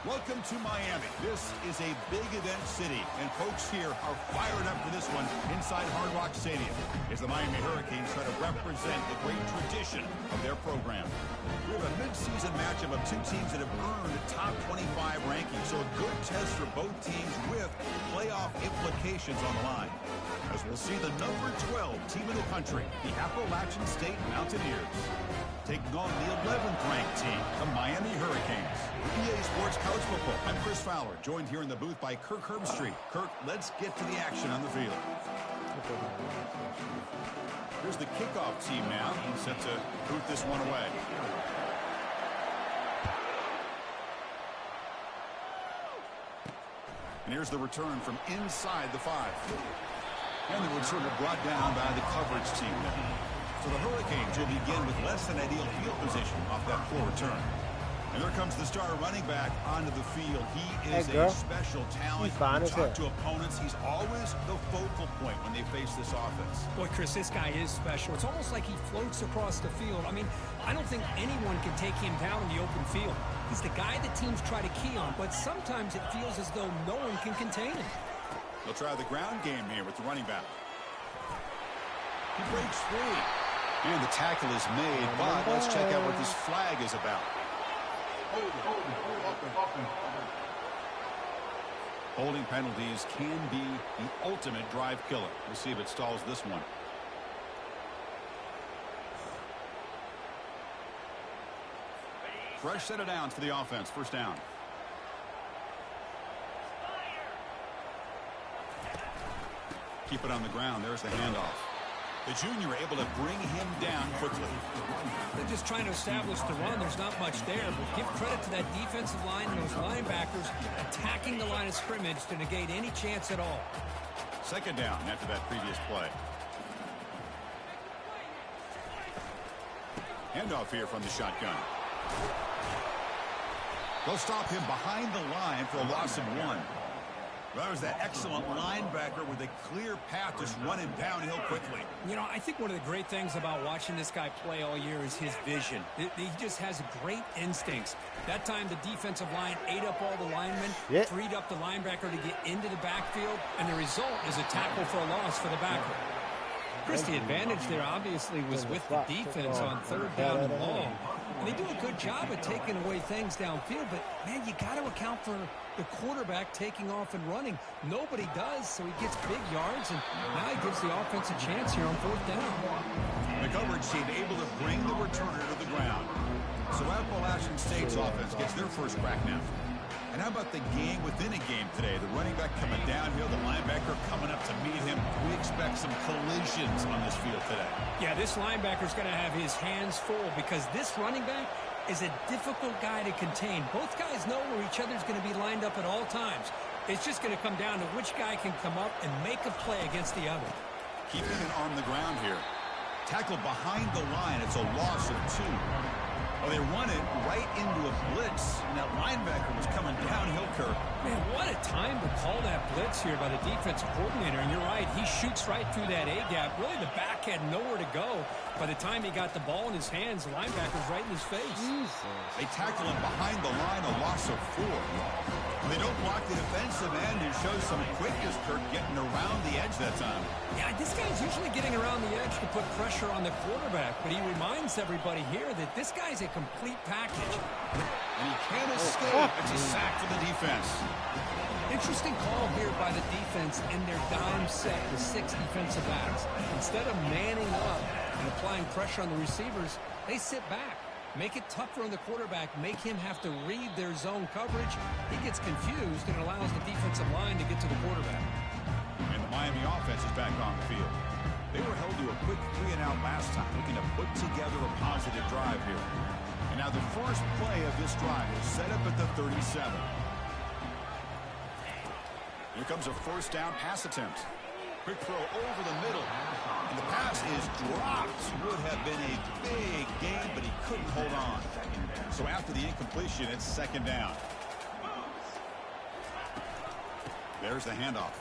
Welcome to Miami. This is a big event city, and folks here are fired up for this one inside Hard Rock Stadium as the Miami Hurricanes try to represent the great tradition of their program. We have a midseason matchup of two teams that have earned top 25 rankings, so a good test for both teams with playoff implications on the line. As we'll see the number 12 team in the country, the Appalachian State Mountaineers, taking on the 11th ranked team, the Miami Hurricanes. EA Sports College Football. I'm Chris Fowler, joined here in the booth by Kirk Herbstreit. Kirk, let's get to the action on the field. Here's the kickoff team now, set to boot this one away. And here's the return from inside the 5. And the return brought down by the coverage team there. So the Hurricanes will begin with less than ideal field position off that poor return. And there comes the star running back onto the field. He is a special talent. You talk to opponents, he's always the focal point when they face this offense. Boy, Chris, this guy is special. It's almost like he floats across the field. I mean, I don't think anyone can take him down in the open field. He's the guy that teams try to key on, but sometimes it feels as though no one can contain him. They'll try the ground game here with the running back. He breaks free. And the tackle is made, but let's check out what this flag is about. Holding penalties can be the ultimate drive killer. We'll see if it stalls this one. Fresh set of downs for the offense. First down. Keep it on the ground. There's the handoff. The junior able to bring him down quickly. They're just trying to establish the run. There's not much there, but give credit to that defensive line and those linebackers attacking the line of scrimmage to negate any chance at all. Second down after that previous play. Handoff here from the shotgun. They'll stop him behind the line for a loss of 1. That was that excellent linebacker with a clear path just running downhill quickly. You know, I think one of the great things about watching this guy play all year is his vision. He just has great instincts. That time the defensive line ate up all the linemen, freed up the linebacker to get into the backfield, and the result is a tackle for a loss for the backer. Chris, the advantage there obviously was with the defense on third down and long. And they do a good job at taking away things downfield, but, man, you got to account for the quarterback taking off and running. Nobody does, so he gets big yards, and now he gives the offense a chance here on fourth down. The coverage team able to bring the returner to the ground. So Appalachian State's offense gets their first crack now. And how about the game within a game today? The running back coming downhill, the linebacker coming up to meet him. We expect some collisions on this field today. Yeah, this linebacker's going to have his hands full because this running back is a difficult guy to contain. Both guys know where each other's going to be lined up at all times. It's just going to come down to which guy can come up and make a play against the other. Keeping it on the ground here. Tackled behind the line. It's a loss of 2. Well, they run it right into a blitz, and that linebacker was coming downhill, Kirk. Man, what a time to call that blitz here by the defensive coordinator. And you're right, he shoots right through that A-gap. Really, the back had nowhere to go. By the time he got the ball in his hands, the linebacker's right in his face. They tackle him behind the line, a loss of 4. They don't block the defensive end and show some quickness, Kirk, getting around the edge that time. Yeah, this guy's usually getting around the edge to put pressure on the quarterback, but he reminds everybody here that this guy's a complete package. And he can't escape. It's a sack for the defense. Interesting call here by the defense in their dime set with 6 defensive backs. Instead of manning up and applying pressure on the receivers, they sit back. Make it tougher on the quarterback, make him have to read their zone coverage. He gets confused and allows the defensive line to get to the quarterback. And the Miami offense is back on the field. They were held to a quick 3-and-out last time, looking to put together a positive drive here. And now the first play of this drive is set up at the 37. Here comes a first down pass attempt. Quick throw over the middle. And the pass is dropped. Would have been a big game, but he couldn't hold on. So after the incompletion, it's second down. There's the handoff.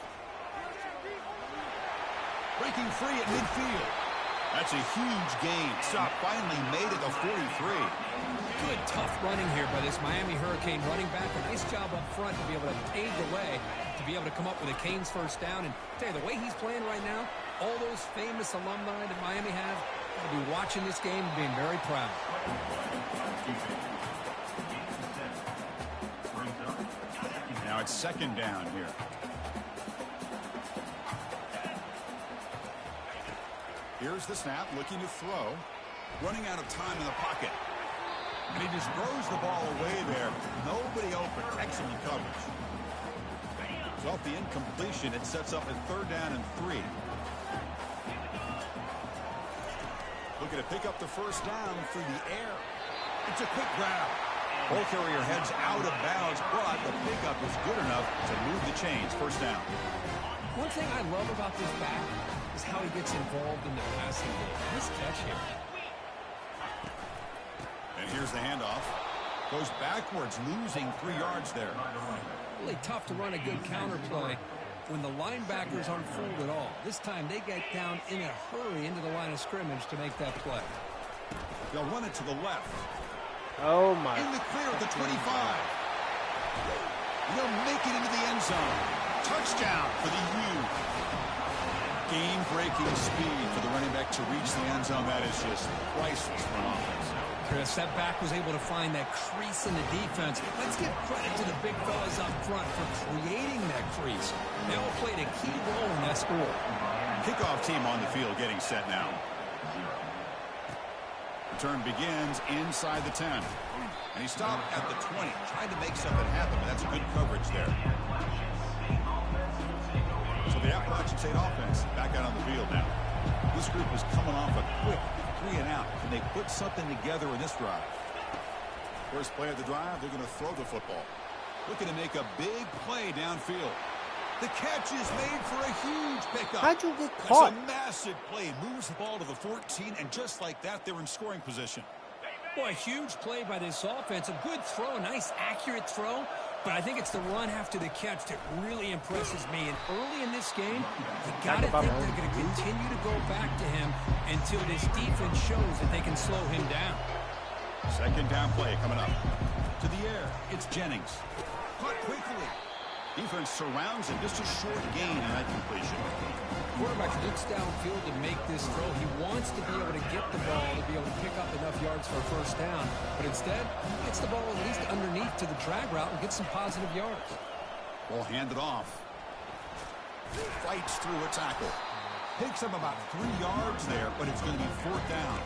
Breaking free at midfield. That's a huge gain. Stop finally made it to 43. Good, tough running here by this Miami Hurricane running back. A nice job up front to be able to pave the way, to be able to come up with a Canes first down. And tell you, the way he's playing right now, all those famous alumni that Miami have, will be watching this game and being very proud. Now it's second down here. Here's the snap, looking to throw. Running out of time in the pocket. And he just throws the ball away there. Nobody open. Excellent coverage. So off the incompletion, it sets up a third down and 3. Looking to pick up the first down through the air. It's a quick grab. Ball carrier heads out of bounds, but the pickup is good enough to move the chains. First down. One thing I love about this back is how he gets involved in the passing game. Nice catch here. And here's the handoff. Goes backwards, losing 3 yards there. Really tough to run a good counter play when the linebackers aren't fooled at all. This time they get down in a hurry into the line of scrimmage to make that play. They'll run it to the left. Oh, my. In the clear at the 25. They'll make it into the end zone. Touchdown for the U. Game-breaking speed for the running back to reach the end zone. That is just priceless for an offense. Chris, that back was able to find that crease in the defense. Let's give credit to the big fellas up front for creating that crease. They all played a key role in that score. Kickoff team on the field getting set now. Return begins inside the 10. And he stopped at the 20. Tried to make something happen, but that's good coverage there. So the Appalachian State offense back out on the field now. This group is coming off a quick 3 and out. Can they put something together in this drive? First play of the drive, they're going to throw the football. Looking to make a big play downfield. The catch is made for a huge pickup. How'd you get caught? That's a massive play. Moves the ball to the 14, and just like that, they're in scoring position. Boy, a huge play by this offense. A good throw, a nice accurate throw. But I think it's the run after the catch that really impresses me. And early in this game, you got to think they're going to continue to go back to him until this defense shows that they can slow him down. Second down play coming up. To the air, it's Jennings. Caught quickly. Defense surrounds him. Just a short gain in that completion. Quarterback looks downfield to make this throw. He wants to be able to get the ball to be able to pick up enough yards for a first down. But instead, he gets the ball at least underneath to the drag route and gets some positive yards. Ball handed off. Fights through a tackle. Picks up about 3 yards there, but it's going to be fourth down.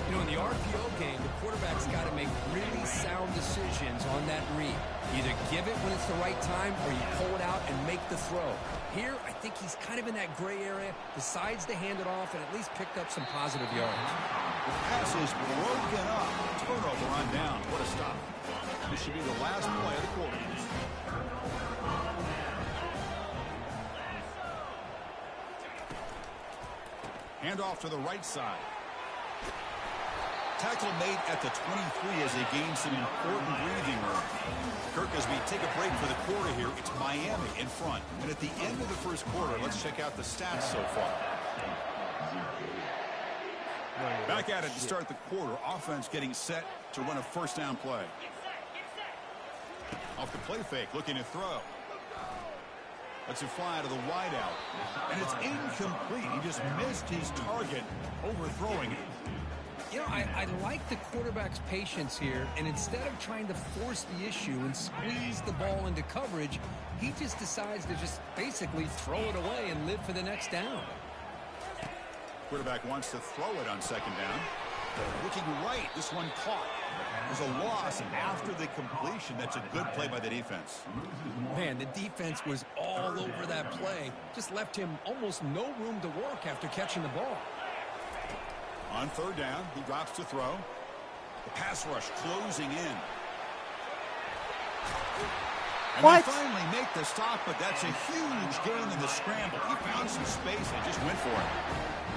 You know, in the RPO game, the quarterback's got to make really sound decisions on that read. Either give it when it's the right time or you pull it out and make the throw. Here, I think he's kind of in that gray area, decides to hand it off and at least picked up some positive yards. The pass is broken up. Turnover on down. What a stop. This should be the last play of the quarter. Handoff to the right side. Tackle made at the 23 as they gain some important breathing room. Kirk, as we take a break for the quarter here, it's Miami in front. And at the end of the first quarter, let's check out the stats so far. Back at it to start the quarter. Offense getting set to run a first down play. Off the play fake, looking to throw. Lets it fly to the wideout. And it's incomplete. He just missed his target, overthrowing it. You know, I like the quarterback's patience here, and instead of trying to force the issue and squeeze the ball into coverage, he just decides to just basically throw it away and live for the next down. Quarterback wants to throw it on second down. Looking right, this one caught. There's a loss after the completion. That's a good play by the defense. Man, the defense was all over that play. Just left him almost no room to work after catching the ball. On third down, he drops to throw. The pass rush closing in. And they finally make the stop, but that's a huge gain in the scramble. He found some space and just went for it.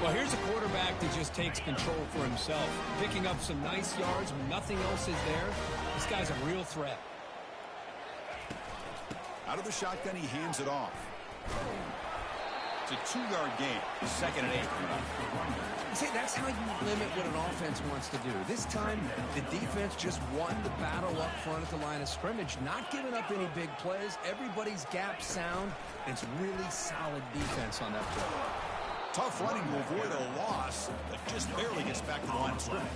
Well, here's a quarterback that just takes control for himself. Picking up some nice yards when nothing else is there. This guy's a real threat. Out of the shotgun, he hands it off. It's a 2-yard gain. 2nd and 8 coming up. See, that's how you limit what an offense wants to do. This time, the defense just won the battle up front at the line of scrimmage, not giving up any big plays. Everybody's gap sound. It's really solid defense on that play. Tough running to avoid a loss, but just barely gets back to the line of scrimmage.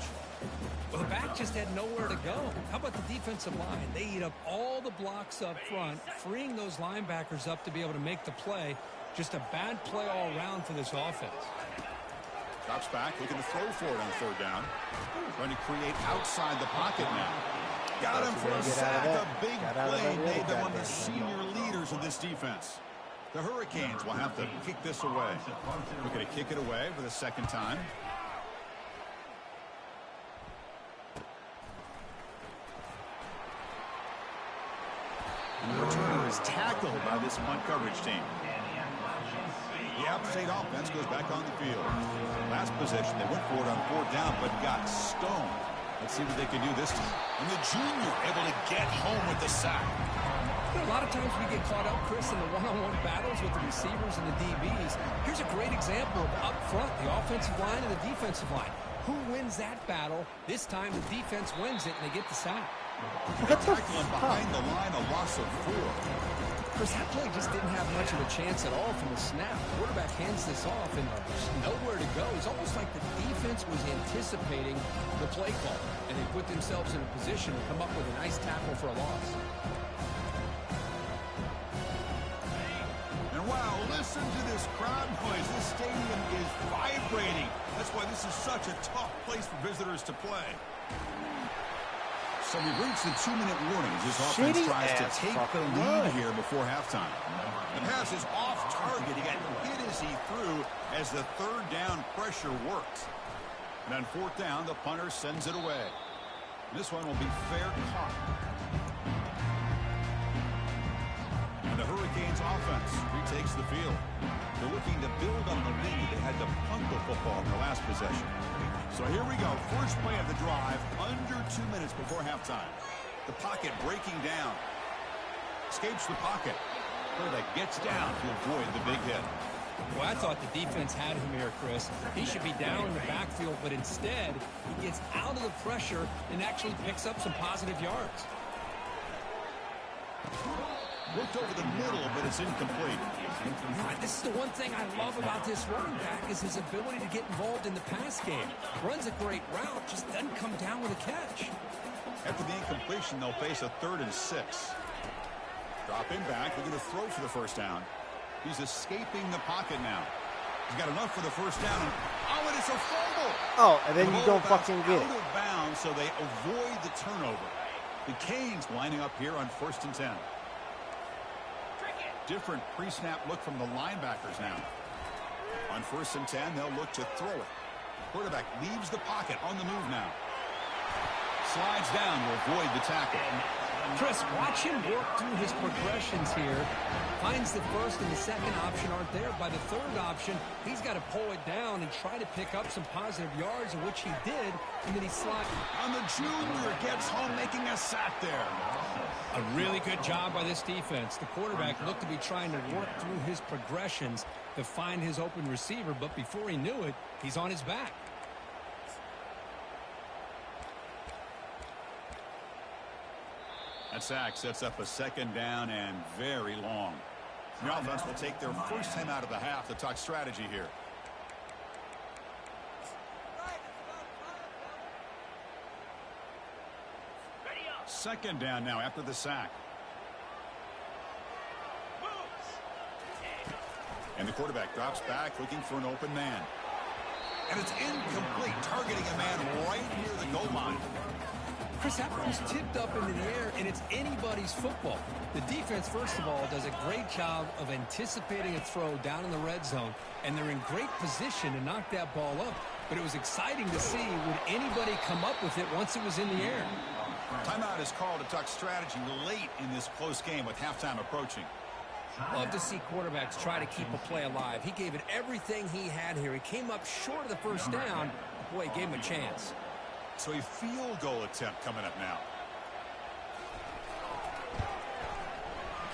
Well, the back just had nowhere to go. How about the defensive line? They eat up all the blocks up front, freeing those linebackers up to be able to make the play. Just a bad play all around for this offense. Drops back, looking to throw for it on 3rd down. Trying to create outside the pocket now. Got him for a sack. A big play made them one of the senior leaders of this defense. The Hurricanes will have to kick this away. Looking to kick it away for the 2nd time. And the returner is tackled by this punt coverage team. The App State offense goes back on the field. Last possession, they went for it on 4th down, but got stoned. Let's see what they can do this time. And the junior able to get home with the sack. A lot of times we get caught up, Chris, in the one-on-one battles with the receivers and the DBs. Here's a great example of up front, the offensive line and the defensive line. Who wins that battle? This time the defense wins it, and they get the sack. Tackling behind the line, a loss of 4. Chris, that play just didn't have much of a chance at all from the snap. The quarterback hands this off, and there's nowhere to go. It's almost like the defense was anticipating the play call, and they put themselves in a position to come up with a nice tackle for a loss. And wow, listen to this crowd noise. This stadium is vibrating. That's why this is such a tough place for visitors to play. So we've reached the 2-minute warning as this offense tries to take the lead here before halftime. The pass is off target. He got hit as he threw as the 3rd down pressure worked. And on 4th down, the punter sends it away. This one will be fair caught. And the Hurricanes offense retakes the field. They're looking to build on the lead. They had to punt the football in their last possession. So here we go. First play of the drive, under 2 minutes before halftime. The pocket breaking down. Escapes the pocket. That gets down to avoid the big hit. Well, I thought the defense had him here, Chris. He should be down in the backfield, but instead, he gets out of the pressure and actually picks up some positive yards. Looked over the middle, but it's incomplete. This is the one thing I love about this running back is his ability to get involved in the pass game. Runs a great route, just doesn't come down with a catch. After the incompletion, they'll face a 3rd and 6. Dropping back, looking to throw for the 1st down. He's escaping the pocket now. He's got enough for the 1st down. And it's a fumble. Oh, and then you don't fucking get it. Out of bounds, so they avoid the turnover. The Canes lining up here on 1st and 10. Different pre-snap look from the linebackers now. On 1st and 10, they'll look to throw it. Quarterback leaves the pocket on the move now. Slides down to avoid the tackle. Chris, watch him work through his progressions here. Finds the 1st and the 2nd option aren't there. By the 3rd option, he's got to pull it down and try to pick up some positive yards, which he did, and then he slides. And the junior gets home, making a sack there. A really good job by this defense. The quarterback looked to be trying to work through his progressions to find his open receiver, but before he knew it, he's on his back. That sack sets up a 2nd down and very long. The offense will take their 1st time out of the half to talk strategy here. Second down now after the sack. And the quarterback drops back looking for an open man. And it's incomplete, targeting a man right near the goal line. Chris, that ball's tipped up into the air, and it's anybody's football. The defense, first of all, does a great job of anticipating a throw down in the red zone, and they're in great position to knock that ball up. But it was exciting to see, would anybody come up with it once it was in the air? Timeout is called to talk strategy late in this close game with halftime approaching. Love to see quarterbacks try to keep a play alive. He gave it everything he had here. He came up short of the 1st down. Boy, he gave him a chance. So a field goal attempt coming up now.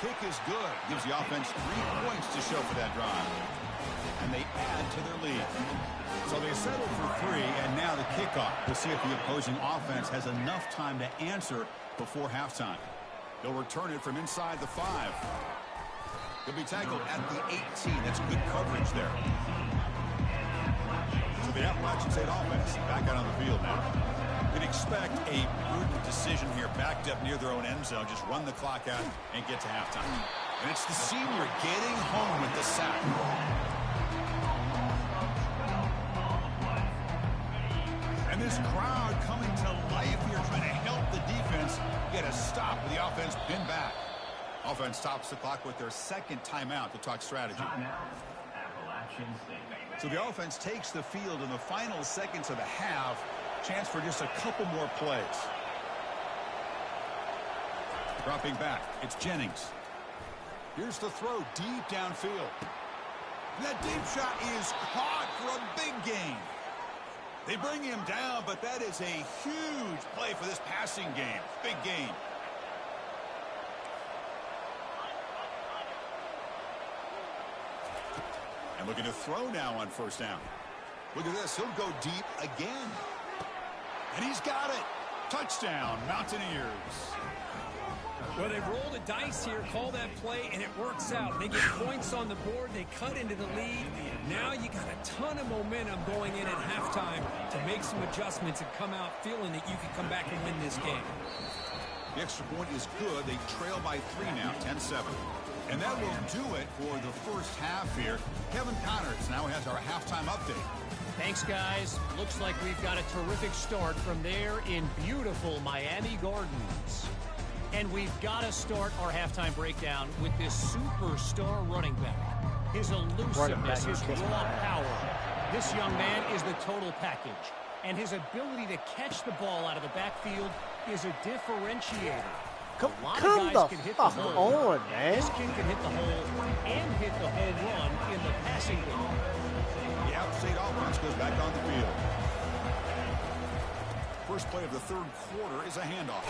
kick is good. Gives the offense 3 points to show for that drive. And they add to their lead. So they settle for 3, and now the kickoff. We'll see if the opposing offense has enough time to answer before halftime. They'll return it from inside the 5. He'll be tackled at the 18. That's good coverage there. So the Appalachian State offense back out on the field now. We'd expect a prudent decision here, backed up near their own end zone. Just run the clock out and get to halftime. And it's the senior getting home with the sack. And this crowd coming to life here, trying to help the defense get a stop with the offense pinned back. Offense stops the clock with their second timeout to talk strategy. So the offense takes the field in the final seconds of the half. Chance for just a couple more plays. Dropping back, it's Jennings. Here's the throw deep downfield. That deep shot is caught for a big gain. They bring him down, but that is a huge play for this passing game. Big gain. And looking to throw now on first down. Look at this. He'll go deep again. And he's got it. Touchdown, Mountaineers. Well, they roll the dice here, call that play, and it works out. They get points on the board. They cut into the lead. Now you got a ton of momentum going in at halftime to make some adjustments and come out feeling that you can come back and win this game. The extra point is good. They trail by 3 now, 10-7. And that will do it for the first half here. Kevin Connors now has our halftime update. Thanks, guys. Looks like we've got a terrific start from there in beautiful Miami Gardens. And we've got to start our halftime breakdown with this superstar running back. His elusiveness, his raw power. This young man is the total package. And his ability to catch the ball out of the backfield is a differentiator. Come the fuck on, man. This kid can hit the hole and hit the home run in the passing game. The App State offense goes back on the field. First play of the third quarter is a handoff.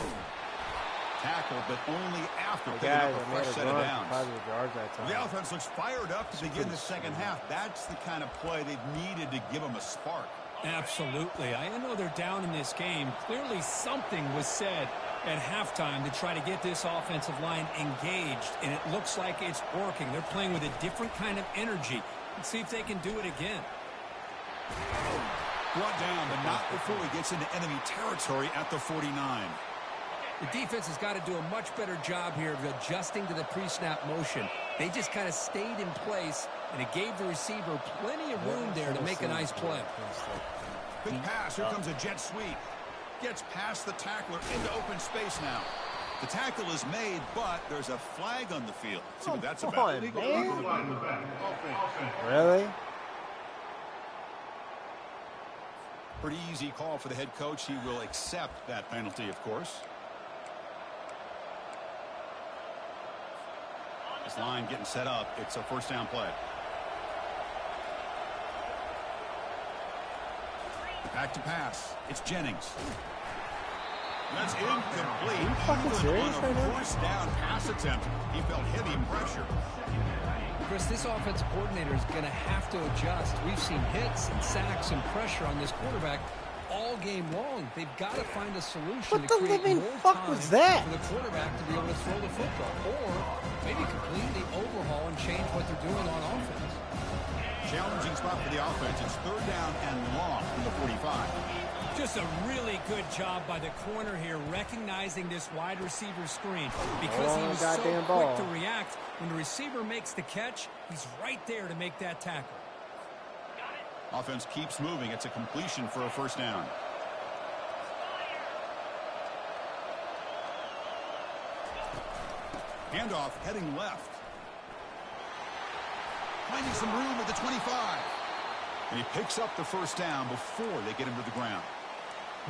Tackle, but only after picking up a fresh set of downs. The offense looks fired up to begin the second half. That's the kind of play they've needed to give them a spark. Absolutely. I know they're down in this game. Clearly something was said at halftime to try to get this offensive line engaged, and it looks like it's working. They're playing with a different kind of energy. Let's see if they can do it again. Brought down, but not before he gets into enemy territory at the 49. The defense has got to do a much better job here of adjusting to the pre-snap motion. They just kind of stayed in place, and it gave the receiver plenty of room there to make a nice play. Quick pass. Here comes a jet sweep. Gets past the tackler into open space now. The tackle is made, but there's a flag on the field. Let's see what that's about. Really? Pretty easy call for the head coach. He will accept that penalty, of course. This line getting set up. It's a first down play. Back to pass. It's Jennings. That's incomplete. Are you fucking serious right now? First down pass attempt. He felt heavy pressure. Chris, this offensive coordinator is going to have to adjust. We've seen hits and sacks and pressure on this quarterback all game long. They've got to find a solution What to the create living more fuck time was that? for the quarterback to be able to throw the football, or maybe completely overhaul and change what they're doing on offense. Challenging spot for the offense. It's third down and long from the 45. Just a really good job by the corner here, recognizing this wide receiver screen, because he was so quick to react. When the receiver makes the catch, he's right there to make that tackle. Offense keeps moving. It's a completion for a first down. Handoff heading left. Finding some room at the 25. And he picks up the first down before they get him to the ground.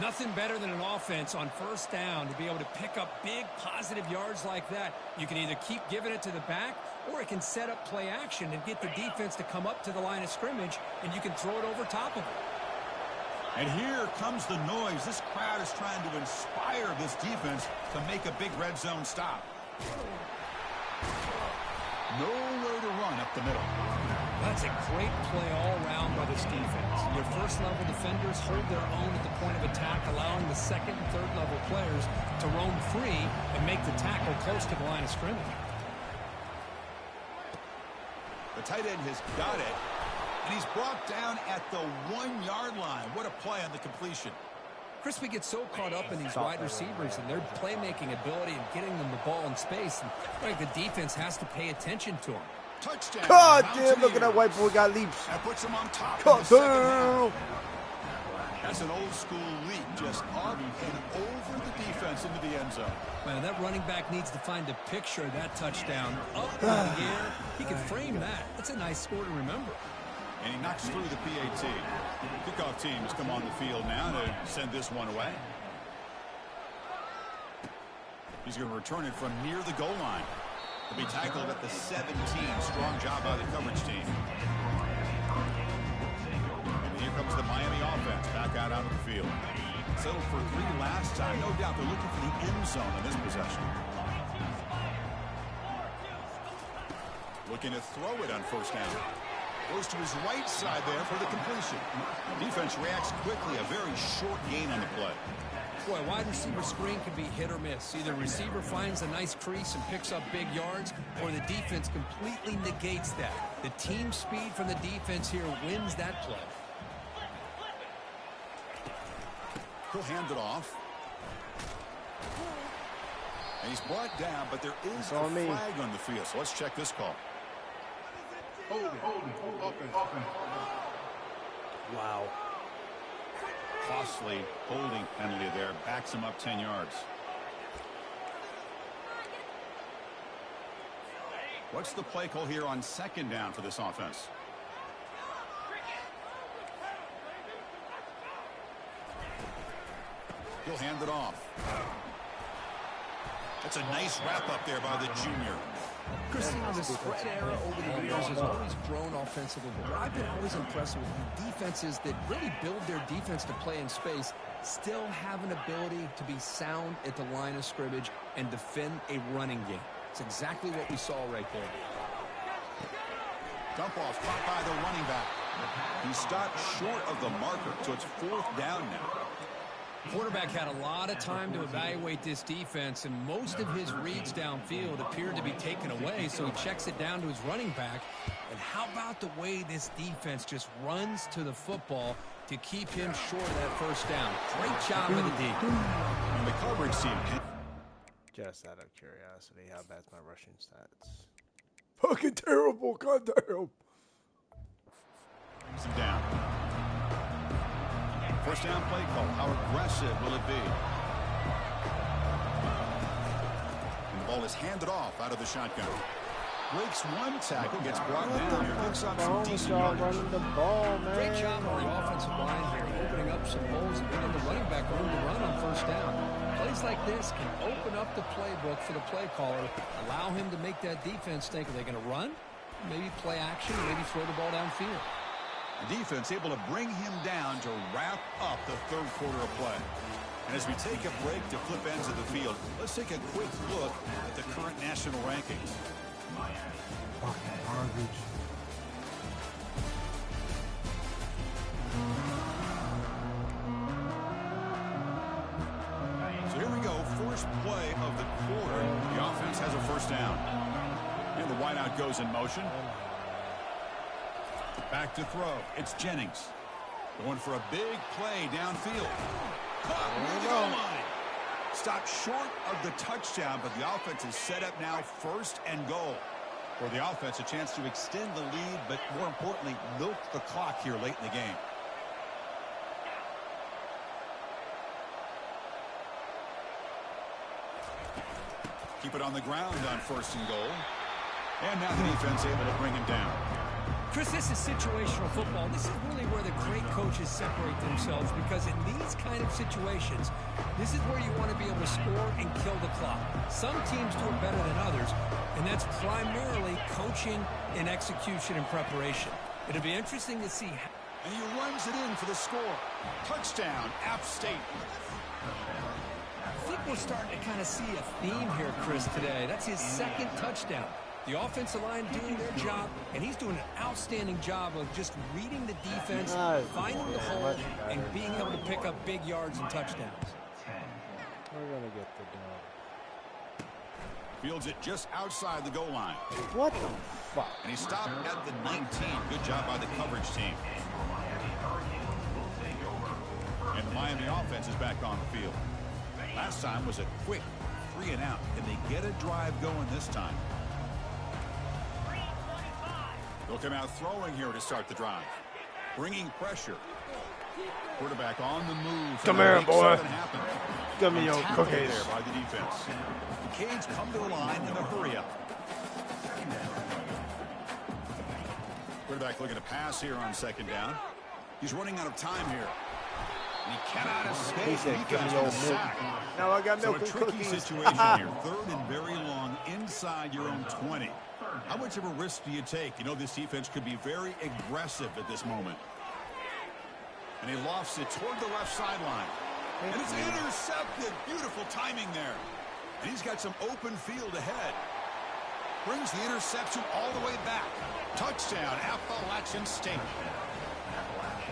Nothing better than an offense on first down to be able to pick up big positive yards like that. You can either keep giving it to the back, or it can set up play action and get the defense to come up to the line of scrimmage, and you can throw it over top of it. And here comes the noise. This crowd is trying to inspire this defense to make a big red zone stop. Nowhere to run up the middle. That's a great play all around by this defense. Your first-level defenders hold their own at the point of attack, allowing the second and third-level players to roam free and make the tackle close to the line of scrimmage. The tight end has got it, and he's brought down at the 1-yard line. What a play on the completion. Chris, we get so caught up in these wide receivers and their playmaking ability and getting them the ball in space, and like the defense has to pay attention to them. Touchdown. God damn, look at that white boy got leaps. That puts him on top. God damn. That's an old school leap, just up and over the defense into the end zone. Man, that running back needs to find a picture of that touchdown. Up in the air, he can frame that. That's a nice score to remember. And he knocks through the PAT. Kickoff team has come on the field now to send this one away. He's going to return it from near the goal line. He'll be tackled at the 17. Strong job by the coverage team. And here comes the Miami offense back out onto the field. Settled for 3 last time. No doubt they're looking for the end zone in this possession. Looking to throw it on first down. Goes to his right side there for the completion. Defense reacts quickly. A very short gain on the play. Boy, wide receiver screen can be hit or miss. Either receiver finds a nice crease and picks up big yards, or the defense completely negates that. The team speed from the defense here wins that play. He'll hand it off. And he's brought down, but there is a flag on the field. So let's check this call. Wow. Costly holding penalty there. Backs him up 10 yards. What's the play call here on second down for this offense? He'll hand it off. That's a nice wrap up there by the junior. Chris, the spread era over the years has always grown offensively. But I've been always impressed with the defenses that really build their defense to play in space, still have an ability to be sound at the line of scrimmage and defend a running game. It's exactly what we saw right there. Dump off caught by the running back. He stopped short of the marker, so it's 4th down now. Quarterback had a lot of time to evaluate this defense, and most of his reads downfield appeared to be taken away, so he checks it down to his running back. And how about the way this defense just runs to the football to keep him short of that first down? Great job by the D. And the coverage team. Just out of curiosity, how bad's my rushing stats? Fucking terrible, goddamn. Brings him down. First down play call. How aggressive will it be? And the ball is handed off out of the shotgun. Breaks one tackle, gets brought down here, picks up some decent yardage. Running the ball, man. Great job on the offensive line here, opening up some holes and giving the running back room to run on first down. Plays like this can open up the playbook for the play caller, allow him to make that defense think, are they going to run? Maybe play action, maybe throw the ball downfield. The defense able to bring him down to wrap up the third quarter of play. And as we take a break to flip ends of the field, let's take a quick look at the current national rankings. Fucking garbage. So here we go, first play of the quarter. The offense has a first down. And the wideout goes in motion. Back to throw. It's Jennings. Going for a big play downfield. Caught near the goal line. Stopped short of the touchdown, but the offense is set up now 1st and goal. For the offense, a chance to extend the lead, but more importantly, milk the clock here late in the game. Keep it on the ground on 1st and goal. And now the defense able to bring him down. Chris, this is situational football. This is really where the great coaches separate themselves, because in these kind of situations, this is where you want to be able to score and kill the clock. Some teams do it better than others, and that's primarily coaching and execution and preparation. It'll be interesting to see. And he runs it in for the score. Touchdown, App State. I think we're starting to kind of see a theme here, Chris, today. That's his second touchdown. The offensive line doing their job, and he's doing an outstanding job of just reading the defense, finding the hole, and being able to pick up big yards and touchdowns. We're going to get the dog. Fields it just outside the goal line. What the fuck? And he stopped at the 19. Good job by the coverage team. And the Miami offense is back on the field. Last time was a quick 3 and out. Can they get a drive going this time? They'll come out throwing here to start the drive. Bringing pressure. Quarterback on the move. Come here, boy. Give me your cookies. There by the defense. The Canes come to the line in a hurry up. Quarterback looking to pass here on second down. He's running out of time here. And he cannot escape. He said, give me your milk. Now I got milk and cookies. So a tricky situation here. Third and very long inside your own 20. How much of a risk do you take? You know this defense could be very aggressive at this moment. And he lofts it toward the left sideline. And it's intercepted. Beautiful timing there. And he's got some open field ahead. Brings the interception all the way back. Touchdown, Appalachian State.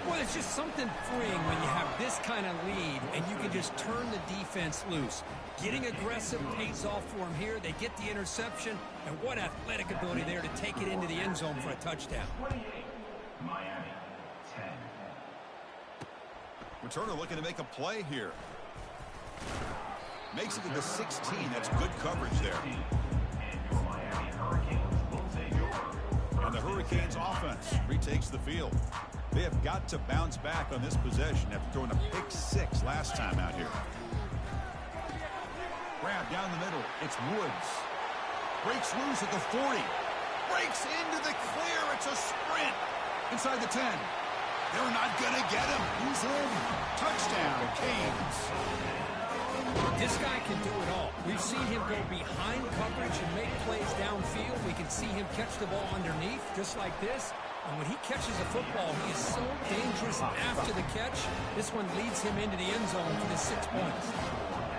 Well, it's just something freeing when you have this kind of lead and you can just turn the defense loose. Getting aggressive pays off for them here. They get the interception, and what athletic ability there to take it into the end zone for a touchdown. Returner looking to make a play here. Makes it to the 16. That's good coverage there. And the Hurricanes offense retakes the field. They have got to bounce back on this possession after throwing a pick 6 last time out here. Grab down the middle. It's Woods. Breaks loose at the 40. Breaks into the clear. It's a sprint. Inside the 10. They're not going to get him. He's in. Touchdown, Canes. This guy can do it all. We've seen him go behind coverage and make plays downfield. We can see him catch the ball underneath, just like this. And when he catches a football, he is so dangerous after the catch. This one leads him into the end zone for the 6 points.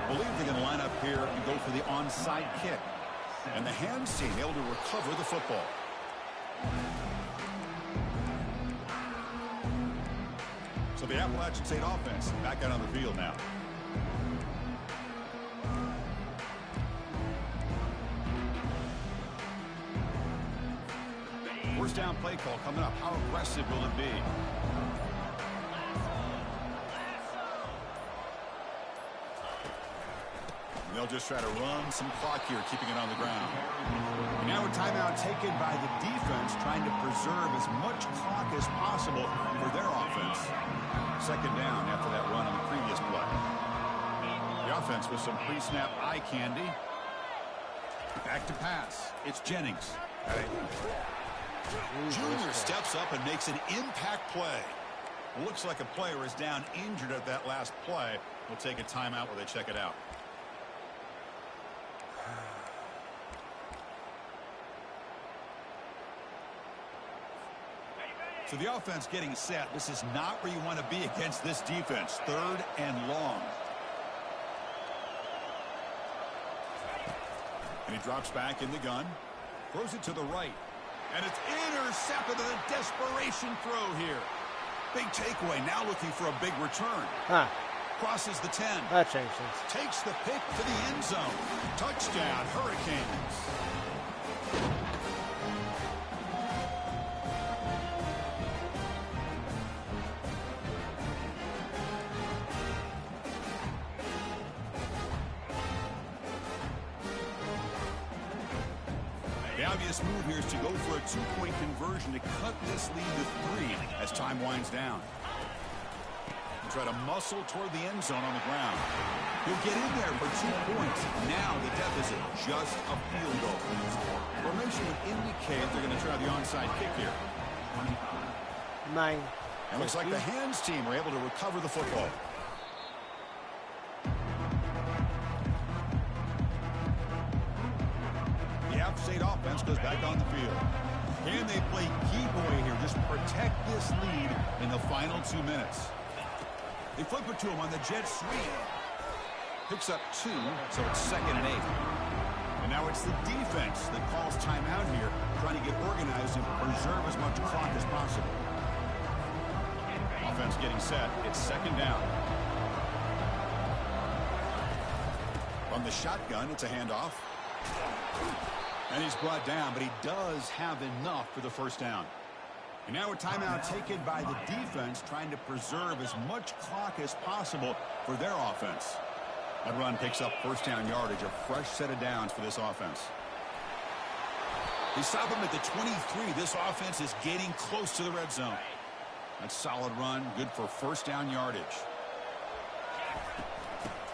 I believe they're going to line up here and go for the onside kick. And the hands team able to recover the football. So the Appalachian State offense back out on the field now. First down play call coming up. How aggressive will it be? They'll just try to run some clock here, keeping it on the ground. And now a timeout taken by the defense, trying to preserve as much clock as possible for their offense. Second down after that run on the previous play. The offense with some pre-snap eye candy. Back to pass. It's Jennings. Junior steps up and makes an impact play. Looks like a player is down injured at that last play. We'll take a timeout while they check it out. So the offense getting set. This is not where you want to be against this defense. Third and long. And he drops back in the gun. Throws it to the right. And it's intercepted with a desperation throw here. Big takeaway. Now looking for a big return. Crosses the 10. That changed things. Takes the pick to the end zone. Touchdown, Hurricanes. The obvious move here is to go for a 2-point conversion to cut this lead to 3 as time winds down. Try to muscle toward the end zone on the ground. He'll get in there for 2 points. Now the deficit, just a field goal. Formation would indicate they're going to try the onside kick here. Nine. And looks like the hands team were able to recover the football. The App State offense goes back on the field. Can they play key boy here? Just protect this lead in the final 2 minutes. They flip it to him on the jet sweep. Picks up 2, so it's 2nd and 8. And now it's the defense that calls timeout here, trying to get organized and preserve as much clock as possible. Offense getting set. It's 2nd down. From the shotgun, it's a handoff. And he's brought down, but he does have enough for the 1st down. And now a timeout taken by the defense, trying to preserve as much clock as possible for their offense. That run picks up 1st down yardage, a fresh set of downs for this offense. They stop him at the 23. This offense is getting close to the red zone. That's solid run, good for 1st down yardage.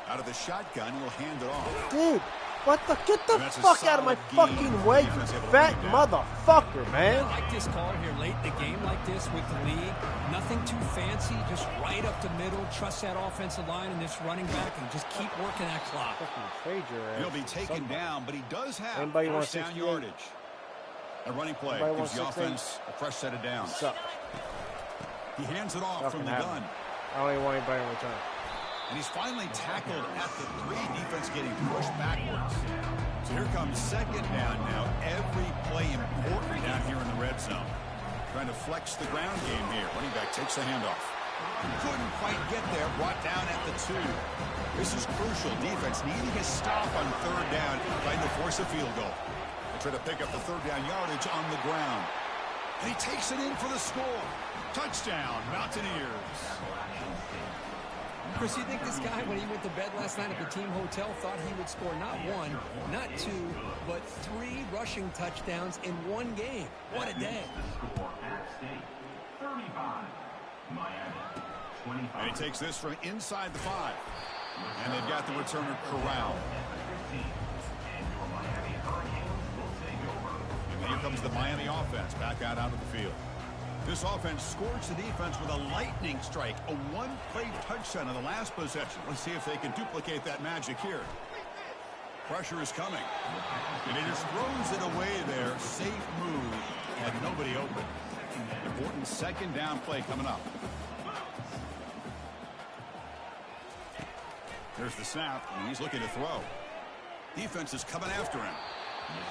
Out of the shotgun, he'll hand it off. Dude, what the? Get the fuck out of my fucking way, you fat motherfucker, man. I like this call here late in the game like this with the lead. Nothing too fancy, just right up the middle. Trust that offensive line and this running back and just keep working that clock. He'll be taken down, but he does have 1st down yardage. A running play gives the offense a fresh set of downs. He hands it off from the gun. I don't even want anybody in return. And he's finally tackled at the 3. Defense getting pushed backwards. So here comes 2nd down now. Every play important down here in the red zone. Trying to flex the ground game here. Running back takes the handoff. Couldn't quite get there. Brought down at the 2. This is crucial. Defense needing a stop on 3rd down. Trying to force a field goal. They try to pick up the 3rd down yardage on the ground. And he takes it in for the score. Touchdown, Mountaineers. Chris, you think this guy, when he went to bed last night at the team hotel, thought he would score not 1, not 2, but 3 rushing touchdowns in 1 game? What a day. And he takes this from inside the 5. And they've got the returner corralled. And then here comes the Miami offense back out onto the field. This offense scorched the defense with a lightning strike, a 1-play touchdown on the last possession. Let's see if they can duplicate that magic here. Pressure is coming. And he just throws it away there. Safe move. Had nobody open. Important 2nd down play coming up. There's the snap, and he's looking to throw. Defense is coming after him.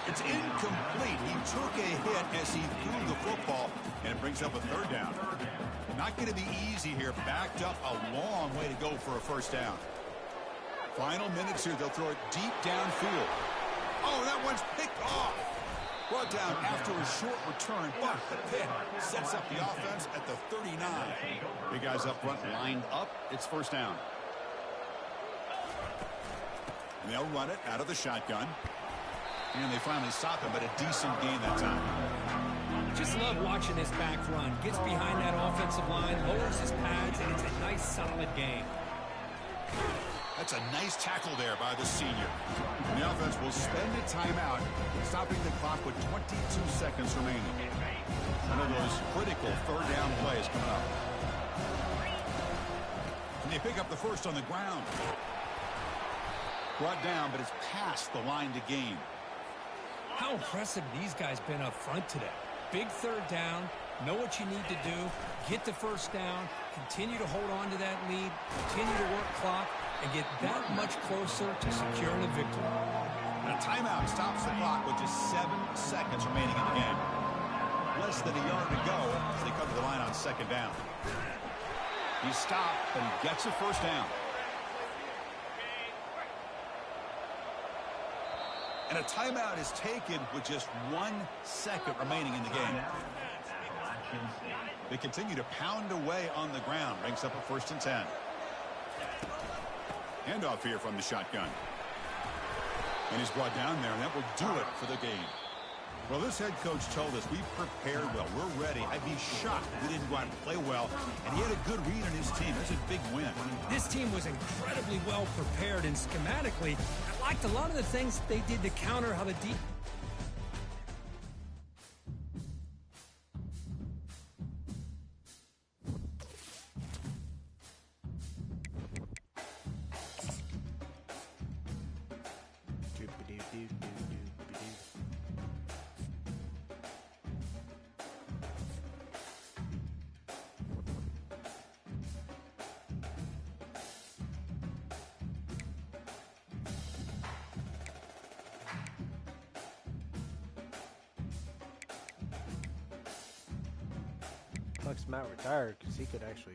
It's incomplete. He took a hit as he threw the football, and it brings up a 3rd down. Not going to be easy here. Backed up a long way to go for a 1st down. Final minutes here. They'll throw it deep downfield. Oh, that one's picked off. Brought down after a short return, but the pick sets up the offense at the 39. Big guys up front lined up. It's 1st down. And they'll run it out of the shotgun. And they finally stop him, but a decent gain that time. Just love watching this back run. Gets behind that offensive line, lowers his pads, and it's a nice, solid game. That's a nice tackle there by the senior. And the offense will spend a timeout, stopping the clock with 22 seconds remaining. One of those critical 3rd down plays coming up. And they pick up the 1st on the ground. Brought down, but it's past the line to gain. How impressive these guys been up front today. Big 3rd down, know what you need to do, get the 1st down, continue to hold on to that lead, continue to work clock, and get that much closer to securing a victory. And a timeout stops the clock with just 7 seconds remaining in the game. Less than a yard to go as they come to the line on 2nd down. He stopped, but he gets a 1st down. And a timeout is taken with just 1 second remaining in the game. They continue to pound away on the ground. Brings up a 1st and 10. Handoff here from the shotgun. And he's brought down there, and that will do it for the game. Well, this head coach told us we've prepared well. We're ready. I'd be shocked if we didn't go out and play well. And he had a good read on his team. That's a big win. This team was incredibly well prepared, and schematically, I liked a lot of the things they did to counter how the defense. Matt retired because he could actually